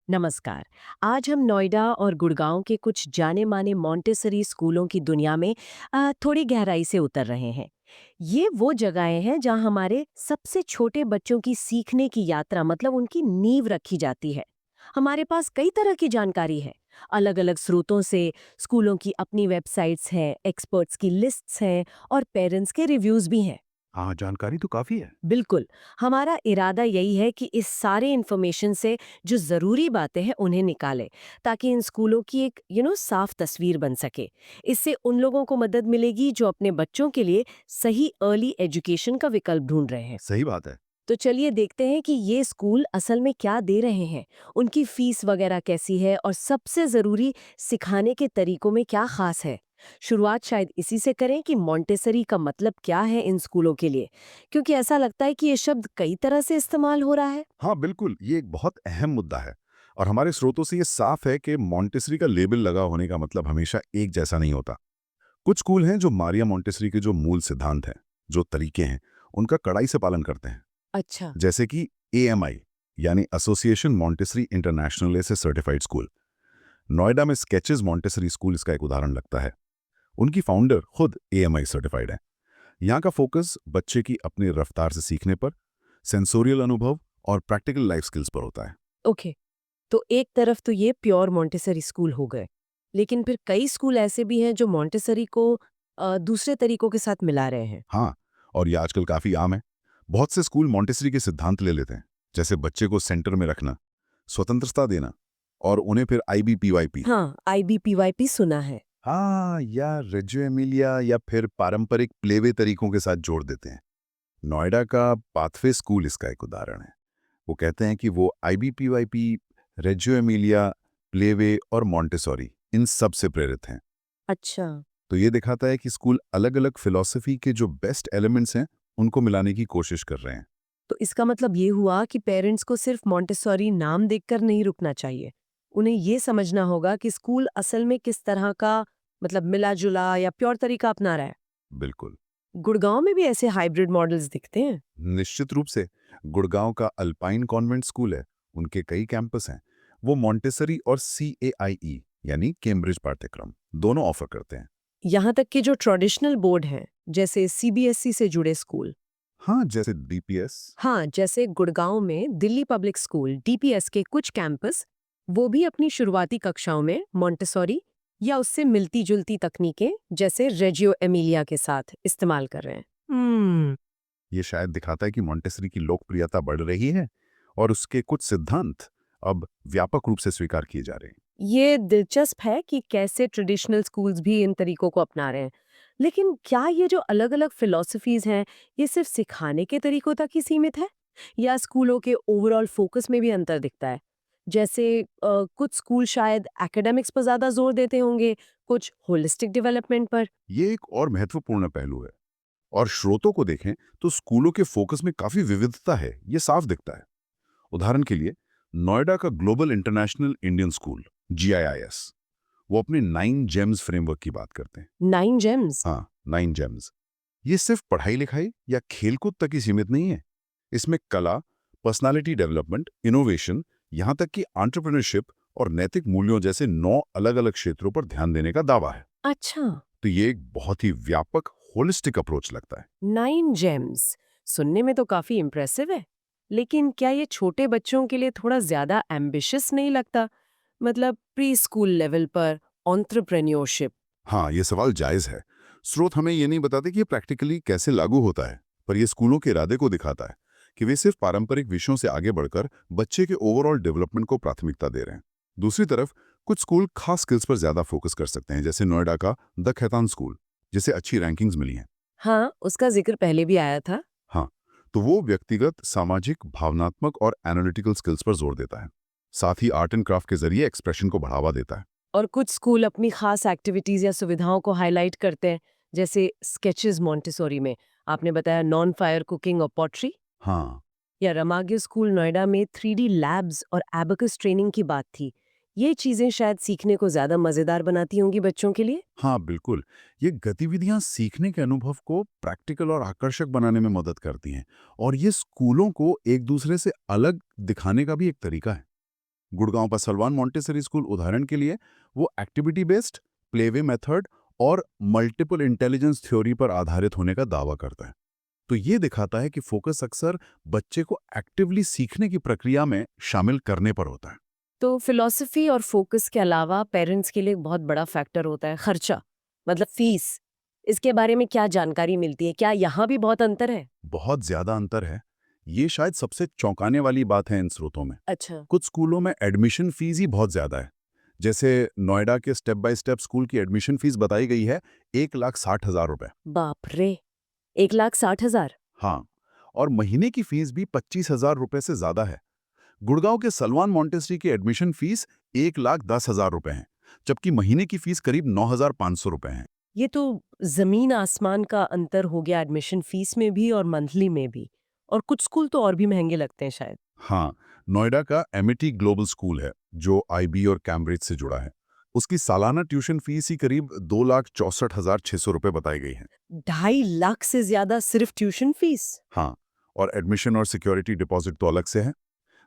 नमस्कार। आज हम नोएडा और गुड़गांव के कुछ जाने माने मॉन्टेसरी स्कूलों की दुनिया में थोड़ी गहराई से उतर रहे हैं। ये वो जगहें हैं जहां हमारे सबसे छोटे बच्चों की सीखने की यात्रा मतलब उनकी नींव रखी जाती है। हमारे पास कई तरह की जानकारी है, अलग अलग स्रोतों से। स्कूलों की अपनी वेबसाइट्स हैं, एक्सपर्ट्स की लिस्ट्स हैं और पेरेंट्स के रिव्यूज भी हैं। हाँ, जानकारी तो काफ़ी है। बिल्कुल। हमारा इरादा यही है कि इस सारे इन्फॉर्मेशन से जो ज़रूरी बातें हैं उन्हें निकालें, ताकि इन स्कूलों की एक साफ तस्वीर बन सके। इससे उन लोगों को मदद मिलेगी जो अपने बच्चों के लिए सही अर्ली एजुकेशन का विकल्प ढूंढ रहे हैं। सही बात है। तो चलिए देखते हैं कि ये स्कूल असल में क्या दे रहे हैं, उनकी फीस वगैरह कैसी है और सबसे ज़रूरी सिखाने के तरीकों में क्या खास है। शुरुआत शायद इसी से करें कि मॉन्टेसरी का मतलब क्या है इन स्कूलों के लिए, क्योंकि ऐसा लगता है कि ये शब्द कई तरह से इस्तेमाल हो रहा है। हाँ, बिल्कुल, ये एक बहुत अहम मुद्दा है और हमारे स्रोतों से ये साफ है कि मॉन्टेसरी का लेबल लगा होने का मतलब हमेशा एक जैसा नहीं होता। कुछ स्कूल हैं जो मारिया मॉन्टेसरी के जो मूल सिद्धांत हैं, जो तरीके हैं, उनका कड़ाई से पालन करते हैं। अच्छा। जैसे कि एएमआई यानी एसोसिएशन मॉन्टेसरी इंटरनेशनल से सर्टिफाइड स्कूल। नोएडा में स्केचेस मॉन्टेसरी स्कूल इसका एक उदाहरण लगता है। उनकी फाउंडर खुद एएमआई सर्टिफाइड है। यहाँ का फोकस बच्चे की अपनी रफ्तार से सीखने पर, सेंसोरियल अनुभव और प्रैक्टिकल लाइफ स्किल्स पर होता है। ओके। तो एक तरफ तो ये प्योर मॉन्टेसरी स्कूल हो गए, लेकिन फिर कई स्कूल ऐसे भी हैं जो मॉन्टेसरी को दूसरे तरीकों के साथ मिला रहे हैं। हाँ, और ये आजकल काफ़ी आम है। बहुत से स्कूल मॉन्टेसरी के सिद्धांत ले लेते हैं, जैसे बच्चे को सेंटर में रखना, स्वतंत्रता देना और उन्हें फिर आईबीपीवाईपी। हाँ, आईबीपीवाईपी सुना है। हाँ, या रेजियो एमिलिया या फिर पारंपरिक प्लेवे तरीकों के साथ जोड़ देते हैं। नोएडा का पाथवे स्कूल इसका एक उदाहरण है। वो कहते हैं कि वो आईबीपीवाईपी, रेजियो एमिलिया, प्लेवे और मॉन्टेसोरी इन सब से प्रेरित हैं। अच्छा। तो ये दिखाता है कि स्कूल अलग-अलग फिलॉसफी के जो बेस्ट एलिमेंट्स हैं, उनको मिलाने की कोशिश कर रहे हैं। तो इसका मतलब ये हुआ कि पेरेंट्स को सिर्फ मॉन्टेसॉरी नाम देखकर नहीं रुकना चाहिए। उन्हें ये समझना होगा कि स्कूल असल में किस तरह का मिला-जुला या प्योर तरीका अपना रहा है। बिल्कुल। गुड़गांव में भी ऐसे हाइब्रिड मॉडल्स दिखते हैं। निश्चित रूप से गुड़गांव का अल्पाइन कॉन्वेंट स्कूल है, उनके कई कैंपस हैं। वो मॉन्टेसरी और CAIE यानी कैम्ब्रिज पाठ्यक्रम दोनों ऑफर करते हैं। यहाँ तक कि जो ट्रेडिशनल बोर्ड हैं, जैसे सीबीएसई से जुड़े स्कूल। हाँ, जैसे डीपीएस। हाँ, जैसे गुड़गांव में दिल्ली पब्लिक स्कूल डीपीएस के कुछ कैंपस, वो भी अपनी शुरुआती कक्षाओं में मॉन्टेसॉरी या उससे मिलती-जुलती तकनीकें जैसे रेजियो एमिलिया के साथ इस्तेमाल कर रहे हैं। ये शायद दिखाता है कि मॉन्टेसरी की लोकप्रियता बढ़ रही है और उसके कुछ सिद्धांत अब व्यापक रूप से स्वीकार किए जा रहे हैं। ये दिलचस्प है कि कैसे ट्रेडिशनल स्कूल्स भी इन तरीकों को अपना रहे हैं। लेकिन क्या ये जो अलग-अलग फिलॉसफीज हैं, ये सिर्फ सिखाने के तरीकों तक ही सीमित है? या स्कूलों के ओवरऑल फोकस में भी अंतर दिखता है? जैसे कुछ स्कूल शायद एकेडमिक्स पर ज़्यादा जोर देते होंगे, कुछ होलिस्टिक डेवलपमेंट पर। ये एक और महत्वपूर्ण पहलू है। और स्रोतों को देखें तो स्कूलों के फोकस में काफी विविधता है, ये साफ दिखता है। उदाहरण के लिए नोएडा का global international Indian school GIIS, वो अपने 9 जेम्स फ्रेमवर्क की बात करते हैं। 9 जेम्स। हाँ, 9 जेम्स। ये सिर्फ पढ़ाई लिखाई या खेलकूद तक ही सीमित नहीं है। इसमें कला, पर्सनालिटी डेवलपमेंट, इनोवेशन, यहाँ तक कि एंटरप्रेन्योरशिप और नैतिक मूल्यों जैसे 9 अलग-अलग क्षेत्रों पर ध्यान देने का दावा है। अच्छा। तो ये एक बहुत ही व्यापक होलिस्टिक अप्रोच लगता है। 9 जेम्स सुनने में तो काफी इम्प्रेसिव है। लेकिन क्या ये छोटे बच्चों के लिए थोड़ा ज्यादा एम्बिशियस नहीं लगता? प्री स्कूल लेवल पर एंटरप्रेन्योरशिप। हाँ, ये सवाल जायज़ है। स्रोत हमें ये नहीं बताते कि ये प्रैक्टिकली कैसे लागू होता है, पर ये स्कूलों के इरादे को दिखाता है कि वे सिर्फ पारंपरिक विषयों से आगे बढ़कर बच्चे के ओवरऑल डेवलपमेंट को प्राथमिकता दे रहे हैं। दूसरी तरफ कुछ स्कूल खास स्किल्स पर ज़्यादा फोकस कर सकते हैं, जैसे नोएडा का द खैतान स्कूल, जिसे अच्छी रैंकिंग्स मिली हैं। हाँ, उसका जिक्र पहले भी आया था। हाँ, तो वो व्यक्तिगत, सामाजिक, भावनात्मक और एनालिटिकल स्किल्स पर जोर देता है। साथ ही आर्ट एंड क्राफ्ट के जरिए एक्सप्रेशन को बढ़ावा देता है। और कुछ स्कूल अपनी खास एक्टिविटीज या सुविधाओं को हाईलाइट करते हैं, जैसे स्केचेस मॉन्टेसोरी में आपने बताया नॉन फायर कुकिंग और पॉटरी। हाँ। या रमागे स्कूल नोएडा में 3D लैब्स और एबेकस ट्रेनिंग की बात थी। ये चीजें शायद सीखने को ज्यादा मजेदार बनाती होंगी बच्चों के लिए। हाँ, बिल्कुल। ये गतिविधियाँ सीखने के अनुभव को प्रैक्टिकल और आकर्षक बनाने में मदद करती हैं और ये स्कूलों को एक दूसरे से अलग दिखाने का भी एक तरीका है। गुड़गांव का सलवान मॉन्टेसरी स्कूल उदाहरण के लिए वो एक्टिविटी बेस्ड, प्लेवे मेथड और मल्टीपल इंटेलिजेंस थ्योरी पर आधारित होने का दावा करता है। तो ये दिखाता है कि फोकस अक्सर बच्चे को एक्टिवली सीखने की प्रक्रिया में शामिल करने पर होता है। तो फिलॉसफी और फोकस के अलावा पेरेंट्स के लिए एक बहुत बड़ा फैक्टर होता है खर्चा, मतलब फीस। इसके बारे में क्या जानकारी मिलती है? क्या यहाँ भी बहुत अंतर है? बहुत ज्यादा अंतर है। ये शायद सबसे चौंकाने वाली बात है इन स्रोतों में। अच्छा। कुछ स्कूलों में एडमिशन फीस ही बहुत ज्यादा है। जैसे नोएडा के स्टेप बाय स्टेप स्कूल की एडमिशन फीस बताई गई है 1,60,000 रुपए। बाप रे, 1,60,000? हाँ, और महीने की फीस भी 25,000 रुपए से ज्यादा है। गुड़गांव के सलमान मॉन्टेसरी की एडमिशन फीस 1,10,000 रुपए है, जबकि महीने की फीस करीब 9,500 रुपए है। ये तो जमीन आसमान का अंतर हो गया एडमिशन फीस में भी और मंथली में भी। और कुछ स्कूल तो और भी महंगे लगते हैं शायद। हाँ, नोएडा का एमिटी ग्लोबल स्कूल है जो आईबी और कैम्ब्रिज से जुड़ा है। उसकी सालाना ट्यूशन फीस ही करीब 2,64,600 रुपए बताई गई है। 2.5 लाख से ज्यादा सिर्फ ट्यूशन फीस? हाँ, और एडमिशन और सिक्योरिटी डिपॉजिट तो अलग से है।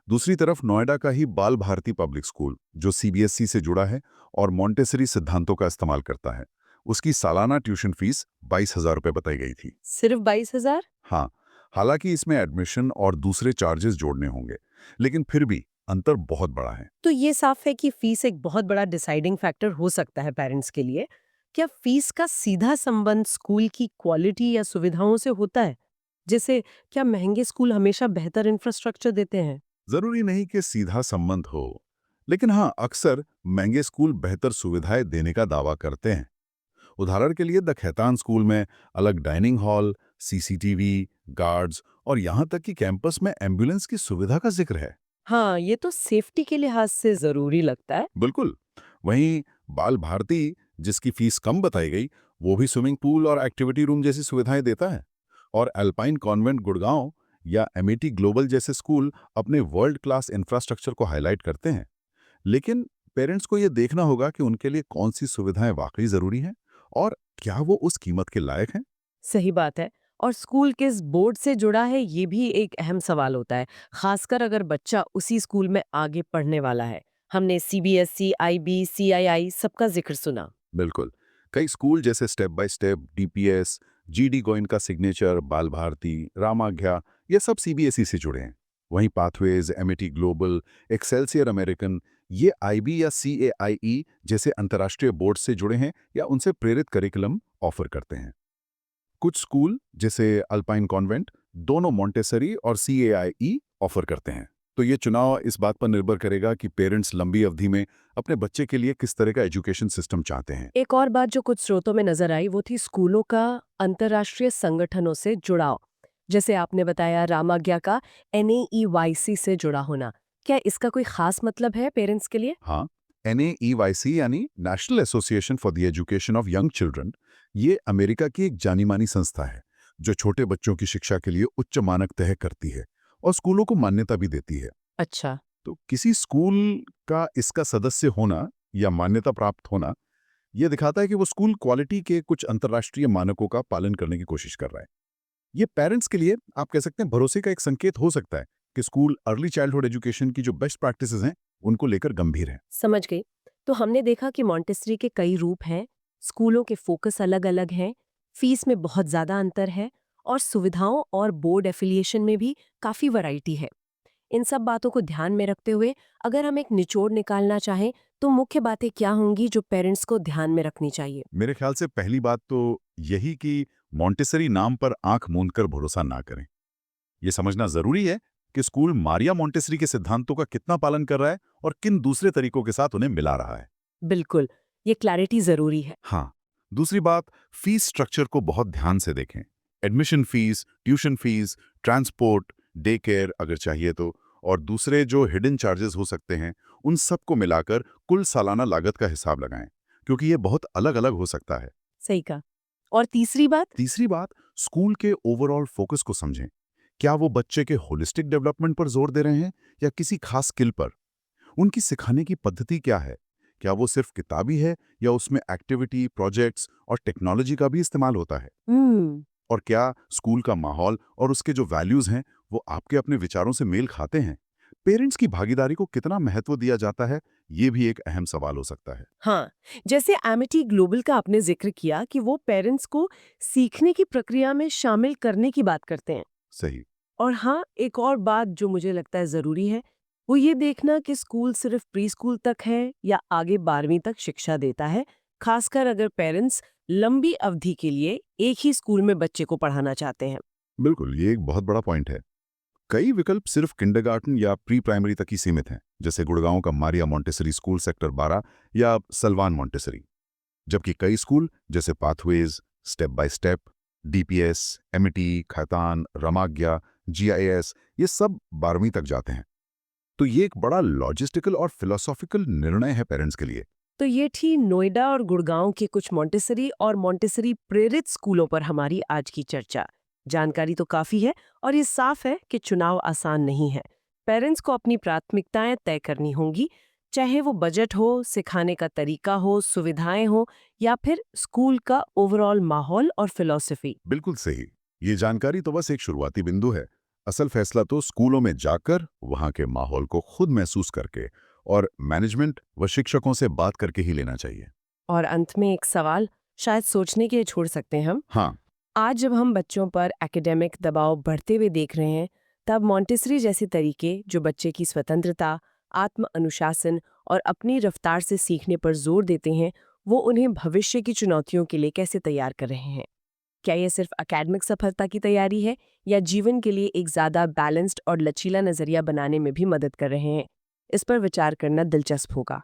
दूसरी तरफ नोएडा का ही बाल भारती पब्लिक स्कूल जो सीबीएसई से जुड़ा है और मॉन्टेसरी सिद्धांतों का इस्तेमाल करता है, उसकी सालाना ट्यूशन फीस 22,000 रुपए बताई गई थी। सिर्फ 22,000? हाँ, हालांकि इसमें एडमिशन और दूसरे चार्जेस जोड़ने होंगे, लेकिन फिर भी अंतर बहुत बड़ा है। तो ये साफ है कि फीस एक बहुत बड़ा डिसाइडिंग फैक्टर हो सकता है पेरेंट्स के लिए। क्या फीस का सीधा संबंध स्कूल की क्वालिटी या सुविधाओं से होता है? जैसे क्या महंगे स्कूल हमेशा बेहतर इंफ्रास्ट्रक्चर देते हैं? जरूरी नहीं कि सीधा संबंध हो, लेकिन हाँ, अक्सर महंगे स्कूल बेहतर सुविधाएं देने का दावा करते हैं। उदाहरण के लिए द खैतान स्कूल में अलग डाइनिंग हॉल, सीसीटीवी, गार्ड्स और यहाँ तक कि कैंपस में एम्बुलेंस की सुविधा का जिक्र है। हाँ, ये तो सेफ्टी के लिहाज से जरूरी लगता है। बिल्कुल। वहीं बाल भारती, जिसकी फीस कम बताई गई, वो भी स्विमिंग पूल और एक्टिविटी रूम जैसी सुविधाएं देता है। और अल्पाइन कॉन्वेंट गुड़गांव या एमिटी ग्लोबल जैसे स्कूल अपने वर्ल्ड क्लास इंफ्रास्ट्रक्चर को हाईलाइट करते हैं। लेकिन पेरेंट्स को ये देखना होगा कि उनके लिए कौन सी सुविधाएं वाकई जरूरी हैं और क्या वो उस कीमत के लायक हैं। सही बात है। और स्कूल किस बोर्ड से जुड़ा है ये भी एक अहम सवाल होता है, खासकर अगर बच्चा उसी स्कूल में आगे पढ़ने वाला है। हमने सीबीएसई, आईबी, सीआईआई सबका जिक्र सुना। बिल्कुल। कई स्कूल जैसे step by step, DPS, GD going का सिग्नेचर, बाल भारती, रामाज्ञा, ये सब सीबीएसई से जुड़े हैं। वहीं pathways, Amity global, Excelsior American, ये आईबी या सीएआईई जैसे अंतर्राष्ट्रीय बोर्ड से जुड़े हैं या उनसे प्रेरित करिकुलम ऑफर करते हैं। कुछ स्कूल जैसे अल्पाइन कॉन्वेंट दोनों मॉन्टेसरी और सीएआईई ऑफर करते हैं। तो ये चुनाव इस बात पर निर्भर करेगा कि पेरेंट्स लंबी अवधि में अपने बच्चे के लिए किस तरह का एजुकेशन सिस्टम चाहते हैं। एक और बात जो कुछ स्रोतों में नजर आई वो थी स्कूलों का अंतर्राष्ट्रीय संगठनों से जुड़ाव। जैसे आपने बताया रामाज्ञा का NAEYC से जुड़ा होना। क्या इसका कोई खास मतलब है पेरेंट्स के लिए? हाँ, NAEYC यानी national association for the education of young children, ये अमेरिका की एक जानी मानी संस्था है जो छोटे बच्चों की शिक्षा के लिए उच्च मानक तय करती है और स्कूलों को मान्यता भी देती है। अच्छा। तो किसी स्कूल का इसका सदस्य होना या मान्यता प्राप्त होना यह दिखाता है कि वो स्कूल क्वालिटी के कुछ अंतर्राष्ट्रीय मानकों का पालन करने की कोशिश कर रहा है। ये पेरेंट्स के लिए आप कह सकते हैं भरोसे का एक संकेत हो सकता है कि स्कूल अर्ली चाइल्डहुड एजुकेशन की जो बेस्ट प्रैक्टिसेस हैं उनको लेकर गंभीर है। समझ गई। तो हमने देखा कि मॉन्टेसरी के कई रूप हैं, स्कूलों के फोकस अलग-अलग हैं, फीस में बहुत ज़्यादा अंतर है और सुविधाओं और बोर्ड एफिलिएशन में भी काफ़ी वैरायटी है। इन सब बातों को ध्यान में रखते हुए अगर हम एक निचोड़ निकालना चाहें तो मुख्य बातें क्या होंगी जो पेरेंट्स को ध्यान में रखनी चाहिए? मेरे ख्याल से पहली बात तो यही कि मॉन्टेसरी नाम पर आंख मूंद कर भरोसा ना करें। ये समझना जरूरी है कि स्कूल मारिया मॉन्टेसरी के सिद्धांतों का कितना पालन कर रहा है और किन दूसरे तरीकों के साथ उन्हें मिला रहा है। बिल्कुल, ये क्लैरिटी ज़रूरी है। हाँ, दूसरी बात, फीस स्ट्रक्चर को बहुत ध्यान से देखें। Admission fees, tuition fees, transport, day care अगर चाहिए तो, और दूसरे जो हिडन चार्जेस हो सकते हैं, उन सब को मिलाकर कुल सालाना लागत का हिसाब लगाएं, क्योंकि ये बहुत अलग-अलग हो सकता है। सही कहा। और तीसरी बात? तीसरी बात, स्कूल के ओवरऑल फोकस को समझें। क्या वो बच्चे के होलिस्टिक डेवलपमेंट पर जोर दे रहे हैं या किसी खास स्किल पर? उनकी सिखाने की पद्धति क्या है? क्या वो सिर्फ किताबी है या उसमें एक्टिविटी, प्रोजेक्ट्स और टेक्नोलॉजी का भी इस्तेमाल होता है? हम्म। और क्या स्कूल का माहौल और उसके जो वैल्यूज हैं वो आपके अपने विचारों से मेल खाते हैं? पेरेंट्स की भागीदारी को कितना महत्व दिया जाता है, ये भी एक अहम सवाल हो सकता है। हाँ, जैसे एमिटी ग्लोबल का आपने जिक्र किया कि वो पेरेंट्स को सीखने की प्रक्रिया में शामिल करने की बात करते हैं। सही। और हाँ, एक और बात जो मुझे लगता है ज़रूरी है, वो ये देखना कि स्कूल सिर्फ प्री स्कूल तक है या आगे 12वीं तक शिक्षा देता है, खासकर अगर पेरेंट्स लंबी अवधि के लिए एक ही स्कूल में बच्चे को पढ़ाना चाहते हैं। बिल्कुल, ये एक बहुत बड़ा पॉइंट है। कई विकल्प सिर्फ किंडरगार्टन या प्री प्राइमरी तक ही सीमित हैं, जैसे गुड़गांव का मारिया मॉन्टेसरी स्कूल सेक्टर 12 या सलवान मॉन्टेसरी। जबकि कई स्कूल जैसे Pathways, step by step, DPS, Amity, Khaitan, Ramagya, GIS, ये सब 12वीं तक जाते हैं। तो ये एक बड़ा लॉजिस्टिकल और फिलोसॉफिकल निर्णय है पेरेंट्स के लिए। तो ये थी नोएडा और गुड़गांव के कुछ मॉन्टेसरी और मॉन्टेसरी प्रेरित स्कूलों पर हमारी आज की चर्चा। जानकारी तो काफी है और ये साफ है कि चुनाव आसान नहीं है। पेरेंट्स को अपनी प्राथमिकताएं तय करनी होंगी, चाहे वो बजट हो, सिखाने का तरीका हो, सुविधाएं हो या फिर स्कूल का ओवरऑल माहौल और फिलॉसफी। बिल्कुल सही। ये जानकारी तो बस एक शुरुआती बिंदु है। असल फैसला तो स्कूलों में जाकर, वहाँ के माहौल को खुद महसूस करके और मैनेजमेंट व शिक्षकों से बात करके ही लेना चाहिए। और अंत में एक सवाल शायद सोचने के लिए छोड़ सकते हैं हम। हाँ। आज जब हम बच्चों पर एकेडमिक दबाव बढ़ते हुए देख रहे हैं, तब मॉन्टेसरी जैसे तरीके जो बच्चे की स्वतंत्रता, आत्म अनुशासन और अपनी रफ्तार से सीखने पर जोर देते हैं, वो उन्हें भविष्य की चुनौतियों के लिए कैसे तैयार कर रहे हैं? क्या ये सिर्फ एकेडमिक सफलता की तैयारी है या जीवन के लिए एक ज़्यादा बैलेंस्ड और लचीला नज़रिया बनाने में भी मदद कर रहे हैं? इस पर विचार करना दिलचस्प होगा।